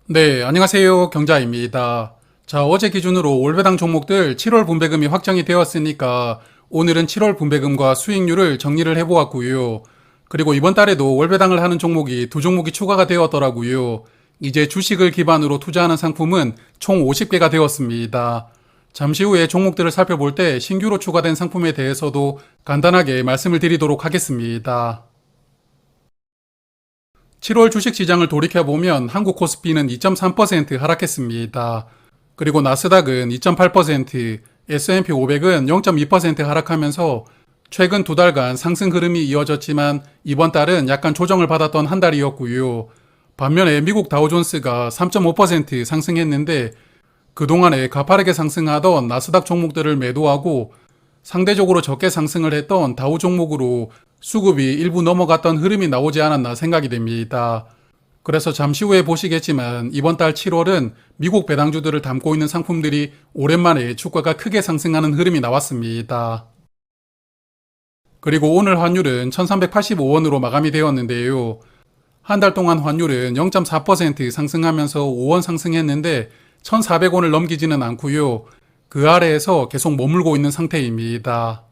네, 안녕하세요. 경자입니다. 자, 어제 기준으로 월배당 종목들 7월 분배금이 확정이 되었으니까 오늘은 7월 분배금과 수익률을 정리를 해보았고요. 그리고 이번 달에도 월배당을 하는 종목이 두 종목이 추가가 되었더라고요. 이제 주식을 기반으로 투자하는 상품은 총 50개가 되었습니다. 잠시 후에 종목들을 살펴볼 때 신규로 추가된 상품에 대해서도 간단하게 말씀을 드리도록 하겠습니다. 7월 주식시장을 돌이켜보면 한국 코스피는 2.3% 하락했습니다. 그리고 나스닥은 2.8%, S&P 500은 0.2% 하락하면서 최근 두 달간 상승 흐름이 이어졌지만 이번 달은 약간 조정을 받았던 한 달이었고요. 반면에 미국 다우존스가 3.5% 상승했는데 그동안에 가파르게 상승하던 나스닥 종목들을 매도하고 상대적으로 적게 상승을 했던 다우 종목으로 수급이 일부 넘어갔던 흐름이 나오지 않았나 생각이 됩니다. 그래서 잠시 후에 보시겠지만 이번 달 7월은 미국 배당주들을 담고 있는 상품들이 오랜만에 주가가 크게 상승하는 흐름이 나왔습니다. 그리고 오늘 환율은 1385원으로 마감이 되었는데요. 한 달 동안 환율은 0.4% 상승하면서 5원 상승했는데 1400원을 넘기지는 않고요. 그 아래에서 계속 머물고 있는 상태입니다.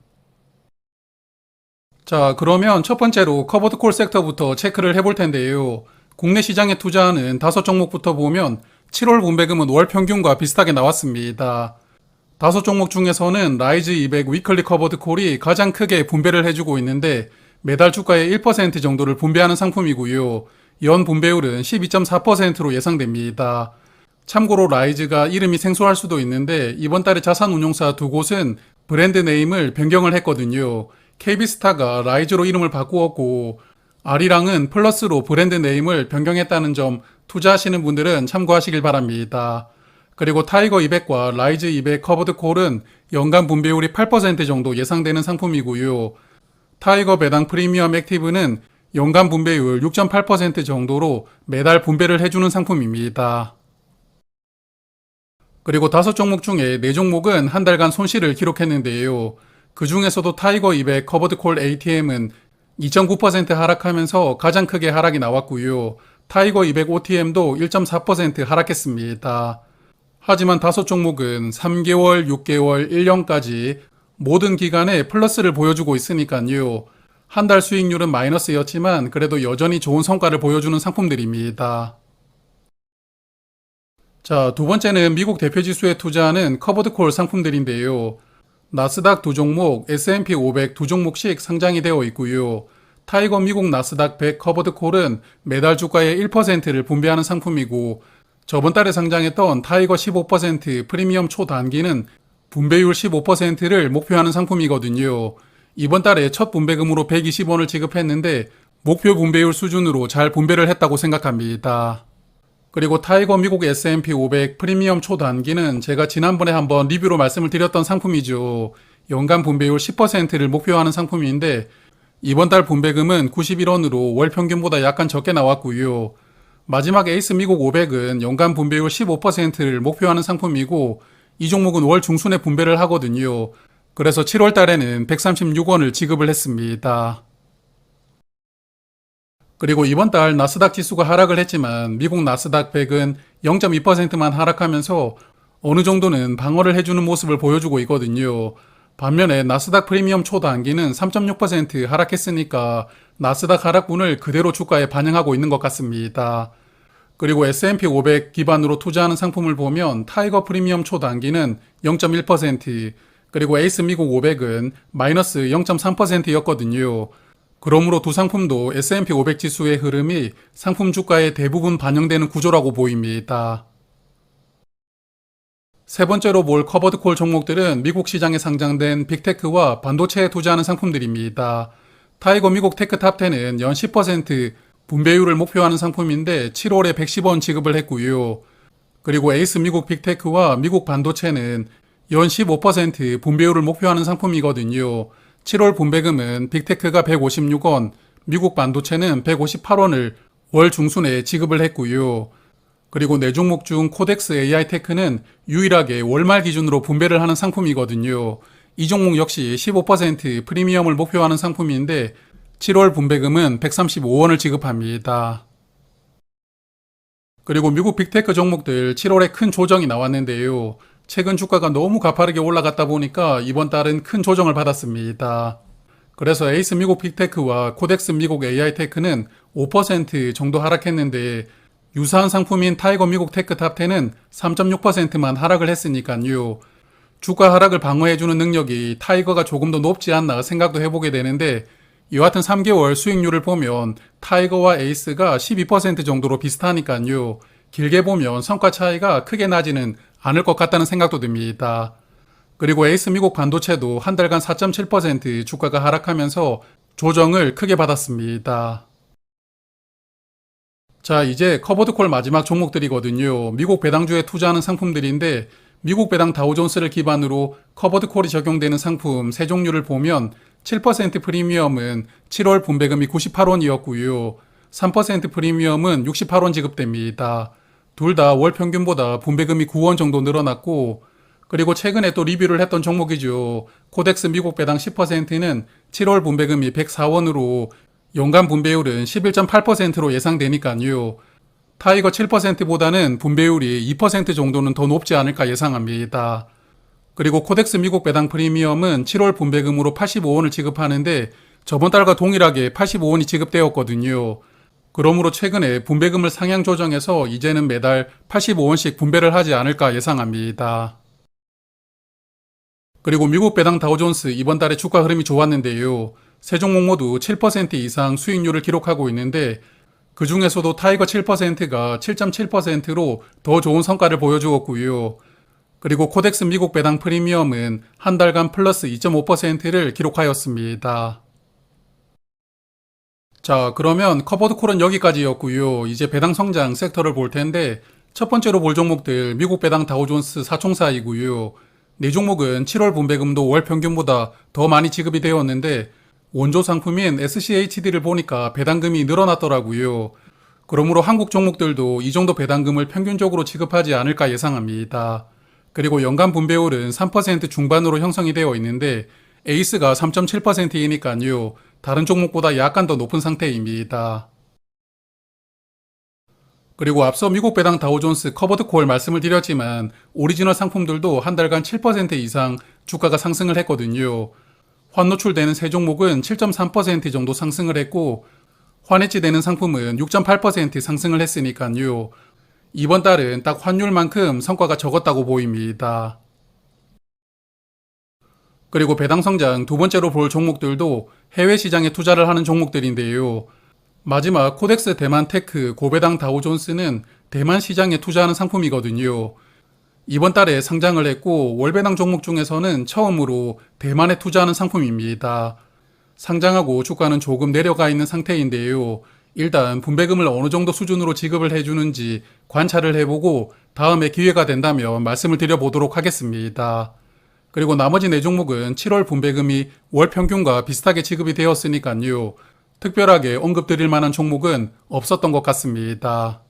자, 그러면 첫 번째로 커버드 콜 섹터부터 체크를 해볼 텐데요. 국내 시장에 투자하는 다섯 종목부터 보면 7월 분배금은 월 평균과 비슷하게 나왔습니다. 다섯 종목 중에서는 라이즈 200 위클리 커버드 콜이 가장 크게 분배를 해주고 있는데 매달 주가의 1% 정도를 분배하는 상품이고요. 연 분배율은 12.4%로 예상됩니다. 참고로 라이즈가 이름이 생소할 수도 있는데 이번 달에 자산운용사 두 곳은 브랜드 네임을 변경을 했거든요. KB스타가 라이즈로 이름을 바꾸었고 아리랑은 플러스로 브랜드 네임을 변경했다는 점 투자하시는 분들은 참고하시길 바랍니다. 그리고 타이거 200과 라이즈 200 커버드 콜은 연간 분배율이 8% 정도 예상되는 상품이고요. 타이거 배당 프리미엄 액티브는 연간 분배율 6.8% 정도로 매달 분배를 해주는 상품입니다. 그리고 다섯 종목 중에 네 종목은 한 달간 손실을 기록했는데요. 그 중에서도 타이거 200 커버드 콜 ATM은 2.9% 하락하면서 가장 크게 하락이 나왔고요. 타이거 200 OTM도 1.4% 하락했습니다. 하지만 다섯 종목은 3개월, 6개월, 1년까지 모든 기간에 플러스를 보여주고 있으니까요. 한 달 수익률은 마이너스였지만 그래도 여전히 좋은 성과를 보여주는 상품들입니다. 자, 두 번째는 미국 대표 지수에 투자하는 커버드 콜 상품들인데요. 나스닥 두 종목, S&P 500 두 종목씩 상장이 되어 있고요. 타이거 미국 나스닥 100 커버드 콜은 매달 주가의 1%를 분배하는 상품이고 저번 달에 상장했던 타이거 15% 프리미엄 초단기는 분배율 15%를 목표하는 상품이거든요. 이번 달에 첫 분배금으로 120원을 지급했는데 목표 분배율 수준으로 잘 분배를 했다고 생각합니다. 그리고 타이거 미국 S&P 500 프리미엄 초단기는 제가 지난번에 한번 리뷰로 말씀을 드렸던 상품이죠. 연간 분배율 10%를 목표하는 상품인데 이번 달 분배금은 91원으로 월 평균보다 약간 적게 나왔고요. 마지막 에이스 미국 500은 연간 분배율 15%를 목표하는 상품이고 이 종목은 월 중순에 분배를 하거든요. 그래서 7월 달에는 136원을 지급을 했습니다. 그리고 이번 달 나스닥 지수가 하락을 했지만 미국 나스닥 100은 0.2%만 하락하면서 어느 정도는 방어를 해주는 모습을 보여주고 있거든요. 반면에 나스닥 프리미엄 초단기는 3.6% 하락했으니까 나스닥 하락분을 그대로 주가에 반영하고 있는 것 같습니다. 그리고 S&P 500 기반으로 투자하는 상품을 보면 타이거 프리미엄 초단기는 0.1%, 그리고 에이스 미국 500은 마이너스 0.3%였거든요. 그러므로 두 상품도 S&P 500 지수의 흐름이 상품 주가에 대부분 반영되는 구조라고 보입니다. 세 번째로 볼 커버드콜 종목들은 미국 시장에 상장된 빅테크와 반도체에 투자하는 상품들입니다. 타이거 미국 테크 탑10은 연 10% 분배율을 목표하는 상품인데 7월에 110원 지급을 했고요. 그리고 에이스 미국 빅테크와 미국 반도체는 연 15% 분배율을 목표하는 상품이거든요. 7월 분배금은 빅테크가 156원, 미국 반도체는 158원을 월 중순에 지급을 했고요. 그리고 네 종목 중 코덱스 AI 테크는 유일하게 월말 기준으로 분배를 하는 상품이거든요. 이 종목 역시 15% 프리미엄을 목표하는 상품인데 7월 분배금은 135원을 지급합니다. 그리고 미국 빅테크 종목들 7월에 큰 조정이 나왔는데요. 최근 주가가 너무 가파르게 올라갔다 보니까 이번 달은 큰 조정을 받았습니다. 그래서 에이스 미국 빅테크와 코덱스 미국 AI테크는 5% 정도 하락했는데 유사한 상품인 타이거 미국 테크 탑10은 3.6%만 하락을 했으니까요. 주가 하락을 방어해주는 능력이 타이거가 조금 더 높지 않나 생각도 해보게 되는데 여하튼 3개월 수익률을 보면 타이거와 에이스가 12% 정도로 비슷하니까요. 길게 보면 성과 차이가 크게 나지는 않을 것 같다는 생각도 듭니다. 그리고 에이스 미국 반도체도 한 달간 4.7% 주가가 하락하면서 조정을 크게 받았습니다. 자, 이제 커버드콜 마지막 종목들이거든요. 미국 배당주에 투자하는 상품들인데 미국 배당 다우존스를 기반으로 커버드콜이 적용되는 상품 세 종류를 보면 7% 프리미엄은 7월 분배금이 98원이었고요. 3% 프리미엄은 68원 지급됩니다. 둘 다 월 평균보다 분배금이 9원 정도 늘어났고 그리고 최근에 또 리뷰를 했던 종목이죠. 코덱스 미국 배당 10%는 7월 분배금이 104원으로 연간 분배율은 11.8%로 예상되니까요. 타이거 7%보다는 분배율이 2% 정도는 더 높지 않을까 예상합니다. 그리고 코덱스 미국 배당 프리미엄은 7월 분배금으로 85원을 지급하는데 저번 달과 동일하게 85원이 지급되었거든요. 그러므로 최근에 분배금을 상향 조정해서 이제는 매달 85원씩 분배를 하지 않을까 예상합니다. 그리고 미국 배당 다우존스 이번 달에 주가 흐름이 좋았는데요. 세 종목 모두 7% 이상 수익률을 기록하고 있는데 그 중에서도 타이거 7%가 7.7%로 더 좋은 성과를 보여주었고요. 그리고 코덱스 미국 배당 프리미엄은 한 달간 플러스 2.5%를 기록하였습니다. 자, 그러면 커버드콜은 여기까지였고요. 이제 배당 성장 섹터를 볼 텐데 첫 번째로 볼 종목들 미국 배당 다우존스 4총사이고요. 네 종목은 7월 분배금도 월 평균보다 더 많이 지급이 되었는데 원조 상품인 SCHD를 보니까 배당금이 늘어났더라고요. 그러므로 한국 종목들도 이 정도 배당금을 평균적으로 지급하지 않을까 예상합니다. 그리고 연간 분배율은 3% 중반으로 형성이 되어 있는데 에이스가 3.7%이니까요. 다른 종목보다 약간 더 높은 상태입니다. 그리고 앞서 미국 배당 다우존스 커버드콜 말씀을 드렸지만 오리지널 상품들도 한 달간 7% 이상 주가가 상승을 했거든요. 환노출되는 세 종목은 7.3% 정도 상승을 했고 환해지되는 상품은 6.8% 상승을 했으니까요. 이번 달은 딱 환율만큼 성과가 적었다고 보입니다. 그리고 배당 성장 두 번째로 볼 종목들도 해외 시장에 투자를 하는 종목들인데요. 마지막 코덱스 대만 테크 고배당 다우존스는 대만 시장에 투자하는 상품이거든요. 이번 달에 상장을 했고 월배당 종목 중에서는 처음으로 대만에 투자하는 상품입니다. 상장하고 주가는 조금 내려가 있는 상태인데요. 일단 분배금을 어느 정도 수준으로 지급을 해주는지 관찰을 해보고 다음에 기회가 된다면 말씀을 드려보도록 하겠습니다. 그리고 나머지 네 종목은 7월 분배금이 월 평균과 비슷하게 지급이 되었으니까요. 특별하게 언급드릴 만한 종목은 없었던 것 같습니다.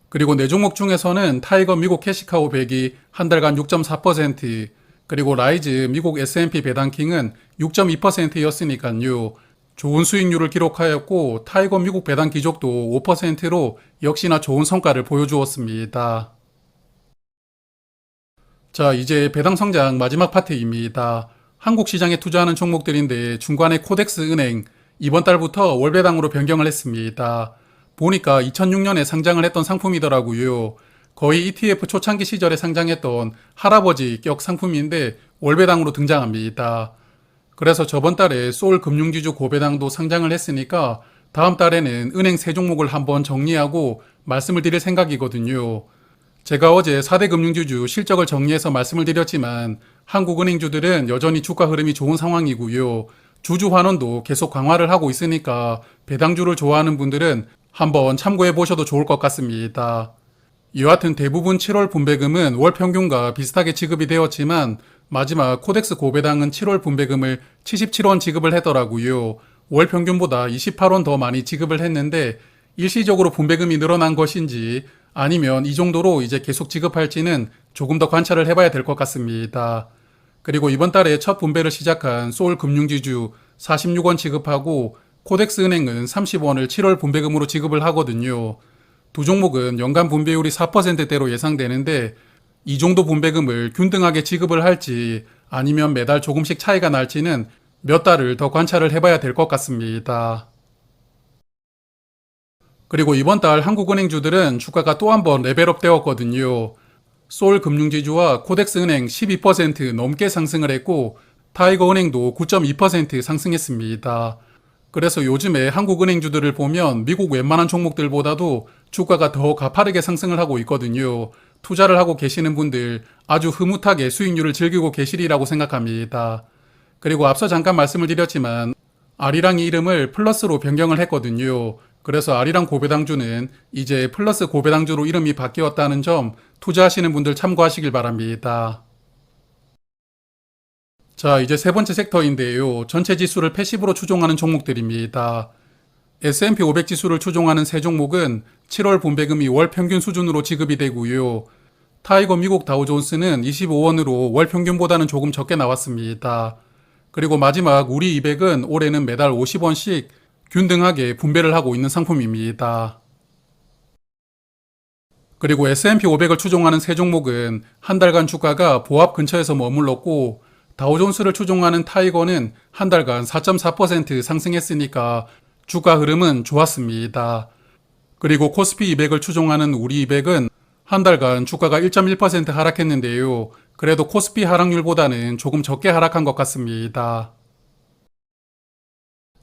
그리고 네 종목 중에서는 타이거 미국 캐시카우 100이 한 달간 6.4%, 그리고 라이즈 미국 S&P 배당킹은 6.2%였으니까요. 좋은 수익률을 기록하였고 타이거 미국 배당 기족도 5%로 역시나 좋은 성과를 보여주었습니다. 자, 이제 배당 성장 마지막 파트입니다. 한국 시장에 투자하는 종목들인데 중간에 코덱스 은행 이번 달부터 월배당으로 변경을 했습니다. 보니까 2006년에 상장을 했던 상품이더라고요. 거의 ETF 초창기 시절에 상장했던 할아버지 격 상품인데 월배당으로 등장합니다. 그래서 저번 달에 소울 금융지주 고배당도 상장을 했으니까 다음 달에는 은행 세 종목을 한번 정리하고 말씀을 드릴 생각이거든요. 제가 어제 4대 금융주주 실적을 정리해서 말씀을 드렸지만 한국은행주들은 여전히 주가 흐름이 좋은 상황이고요. 주주 환원도 계속 강화를 하고 있으니까 배당주를 좋아하는 분들은 한번 참고해 보셔도 좋을 것 같습니다. 여하튼 대부분 7월 분배금은 월 평균과 비슷하게 지급이 되었지만 마지막 코덱스 고배당은 7월 분배금을 77원 지급을 하더라고요. 월 평균보다 28원 더 많이 지급을 했는데 일시적으로 분배금이 늘어난 것인지 아니면 이 정도로 이제 계속 지급할지는 조금 더 관찰을 해봐야 될 것 같습니다. 그리고 이번 달에 첫 분배를 시작한 소울 금융지주 46원 지급하고 코덱스 은행은 30원을 7월 분배금으로 지급을 하거든요. 두 종목은 연간 분배율이 4%대로 예상되는데 이 정도 분배금을 균등하게 지급을 할지 아니면 매달 조금씩 차이가 날지는 몇 달을 더 관찰을 해봐야 될 것 같습니다. 그리고 이번 달 한국은행주들은 주가가 또 한 번 레벨업 되었거든요. 소울금융지주와 코덱스은행 12% 넘게 상승을 했고 타이거은행도 9.2% 상승했습니다. 그래서 요즘에 한국은행주들을 보면 미국 웬만한 종목들보다도 주가가 더 가파르게 상승을 하고 있거든요. 투자를 하고 계시는 분들 아주 흐뭇하게 수익률을 즐기고 계시리라고 생각합니다. 그리고 앞서 잠깐 말씀을 드렸지만 아리랑이 이름을 플러스로 변경을 했거든요. 그래서 아리랑 고배당주는 이제 플러스 고배당주로 이름이 바뀌었다는 점 투자하시는 분들 참고하시길 바랍니다. 자, 이제 세 번째 섹터인데요. 전체 지수를 패시브로 추종하는 종목들입니다. S&P 500 지수를 추종하는 세 종목은 7월 분배금이 월 평균 수준으로 지급이 되고요. 타이거 미국 다우존스는 25원으로 월 평균보다는 조금 적게 나왔습니다. 그리고 마지막 우리 200은 올해는 매달 50원씩 균등하게 분배를 하고 있는 상품입니다. 그리고 S&P 500을 추종하는 세 종목은 한 달간 주가가 보합 근처에서 머물렀고 다우존스를 추종하는 타이거는 한 달간 4.4% 상승했으니까 주가 흐름은 좋았습니다. 그리고 코스피 200을 추종하는 우리 200은 한 달간 주가가 1.1% 하락했는데요. 그래도 코스피 하락률보다는 조금 적게 하락한 것 같습니다.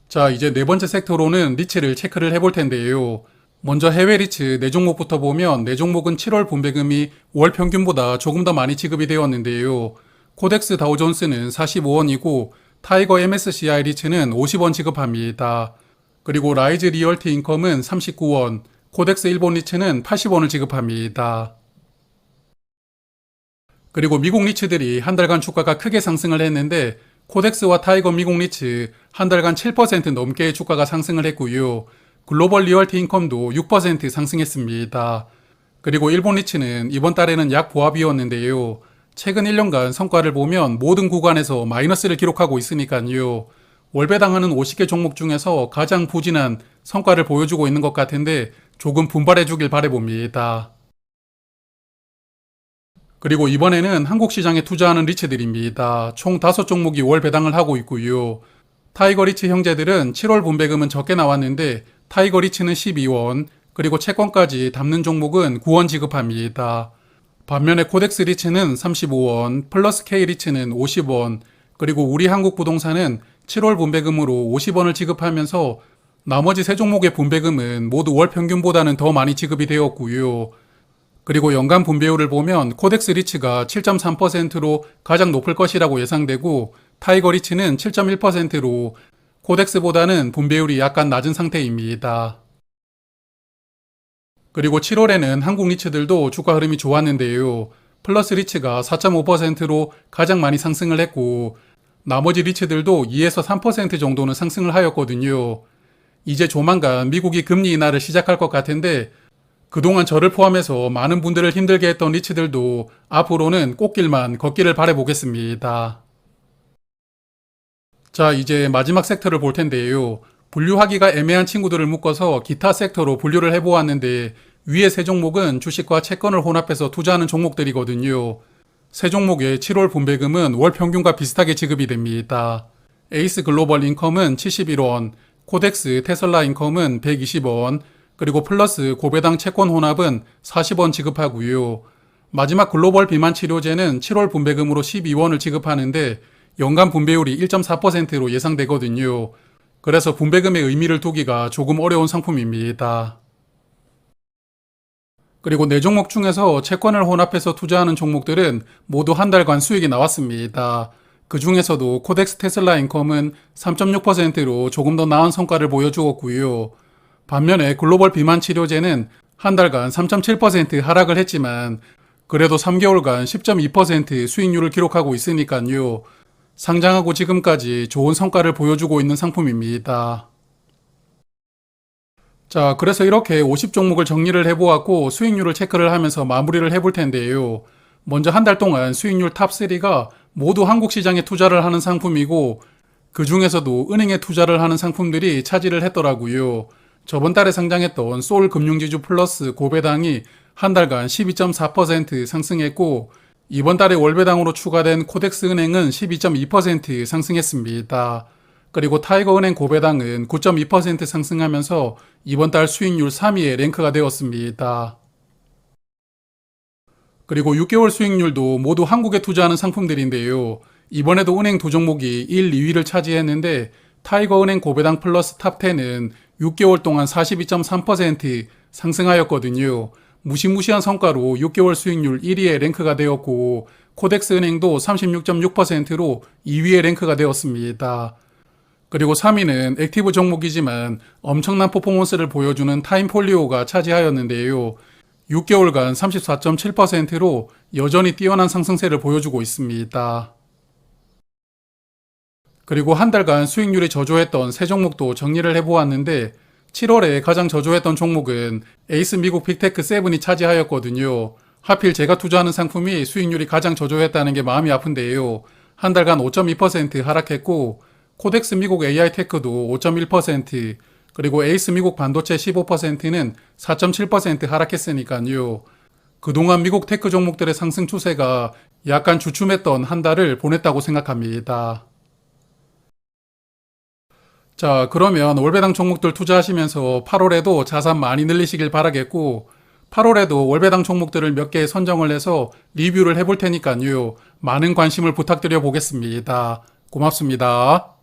자, 이제 네 번째 섹터로는 리츠를 체크를 해볼 텐데요. 먼저 해외 리츠 네 종목부터 보면 네 종목은 7월 분배금이 월 평균보다 조금 더 많이 지급이 되었는데요. 코덱스 다우존스는 45원이고 타이거 MSCI 리츠는 50원 지급합니다. 그리고 라이즈 리얼티 인컴은 39원, 코덱스 일본 리츠는 80원을 지급합니다. 그리고 미국 리츠들이 한 달간 주가가 크게 상승을 했는데 코덱스와 타이거 미국 리츠 한 달간 7% 넘게 주가가 상승을 했고요. 글로벌 리얼티 인컴도 6% 상승했습니다. 그리고 일본 리츠는 이번 달에는 약 보합이었는데요. 최근 1년간 성과를 보면 모든 구간에서 마이너스를 기록하고 있으니까요. 월배당하는 50개 종목 중에서 가장 부진한 성과를 보여주고 있는 것 같은데 조금 분발해 주길 바라봅니다. 그리고 이번에는 한국 시장에 투자하는 리츠들입니다. 총 5종목이 월 배당을 하고 있고요. 타이거 리츠 형제들은 7월 분배금은 적게 나왔는데 타이거 리츠는 12원, 그리고 채권까지 담는 종목은 9원 지급합니다. 반면에 코덱스 리츠는 35원, 플러스 K 리츠는 50원, 그리고 우리 한국 부동산은 7월 분배금으로 50원을 지급하면서 나머지 세 종목의 분배금은 모두 월 평균보다는 더 많이 지급이 되었고요. 그리고 연간 분배율을 보면 코덱스 리츠가 7.3%로 가장 높을 것이라고 예상되고 타이거 리츠는 7.1%로 코덱스보다는 분배율이 약간 낮은 상태입니다. 그리고 7월에는 한국 리츠들도 주가 흐름이 좋았는데요. 플러스 리츠가 4.5%로 가장 많이 상승을 했고 나머지 리츠들도 2에서 3% 정도는 상승을 하였거든요. 이제 조만간 미국이 금리 인하를 시작할 것 같은데 그동안 저를 포함해서 많은 분들을 힘들게 했던 리츠들도 앞으로는 꽃길만 걷기를 바라보겠습니다. 자, 이제 마지막 섹터를 볼 텐데요. 분류하기가 애매한 친구들을 묶어서 기타 섹터로 분류를 해보았는데 위에 세 종목은 주식과 채권을 혼합해서 투자하는 종목들이거든요. 세 종목의 7월 분배금은 월 평균과 비슷하게 지급이 됩니다. 에이스 글로벌 인컴은 71원, 코덱스 테슬라 인컴은 120원, 그리고 플러스 고배당 채권 혼합은 40원 지급하고요. 마지막 글로벌 비만 치료제는 7월 분배금으로 12원을 지급하는데 연간 분배율이 1.4%로 예상되거든요. 그래서 분배금의 의미를 두기가 조금 어려운 상품입니다. 그리고 네 종목 중에서 채권을 혼합해서 투자하는 종목들은 모두 한 달간 수익이 나왔습니다. 그 중에서도 코덱스 테슬라 인컴은 3.6%로 조금 더 나은 성과를 보여주었고요. 반면에 글로벌 비만 치료제는 한 달간 3.7% 하락을 했지만 그래도 3개월간 10.2% 수익률을 기록하고 있으니까요. 상장하고 지금까지 좋은 성과를 보여주고 있는 상품입니다. 자, 그래서 이렇게 50종목을 정리를 해보았고 수익률을 체크를 하면서 마무리를 해볼 텐데요. 먼저 한 달 동안 수익률 탑3가 모두 한국 시장에 투자를 하는 상품이고 그 중에서도 은행에 투자를 하는 상품들이 차지를 했더라고요. 저번 달에 상장했던 소울금융지주 플러스 고배당이 한 달간 12.4% 상승했고, 이번 달에 월배당으로 추가된 코덱스은행은 12.2% 상승했습니다. 그리고 타이거은행 고배당은 9.2% 상승하면서 이번 달 수익률 3위에 랭크가 되었습니다. 그리고 6개월 수익률도 모두 한국에 투자하는 상품들인데요. 이번에도 은행 두 종목이 1, 2위를 차지했는데 타이거은행 고배당 플러스 탑10은 6개월 동안 42.3% 상승하였거든요. 무시무시한 성과로 6개월 수익률 1위에 랭크가 되었고 코덱스은행도 36.6%로 2위에 랭크가 되었습니다. 그리고 3위는 액티브 종목이지만 엄청난 퍼포먼스를 보여주는 타임폴리오가 차지하였는데요. 6개월간 34.7%로 여전히 뛰어난 상승세를 보여주고 있습니다. 그리고 한 달간 수익률이 저조했던 세 종목도 정리를 해보았는데 7월에 가장 저조했던 종목은 에이스 미국 빅테크 7이 차지하였거든요. 하필 제가 투자하는 상품이 수익률이 가장 저조했다는 게 마음이 아픈데요. 한 달간 5.2% 하락했고 코덱스 미국 AI테크도 5.1%, 그리고 에이스 미국 반도체 15%는 4.7% 하락했으니까요. 그동안 미국 테크 종목들의 상승 추세가 약간 주춤했던 한 달을 보냈다고 생각합니다. 자, 그러면 월배당 종목들 투자하시면서 8월에도 자산 많이 늘리시길 바라겠고 8월에도 월배당 종목들을 몇 개 선정을 해서 리뷰를 해볼 테니까요. 많은 관심을 부탁드려 보겠습니다. 고맙습니다.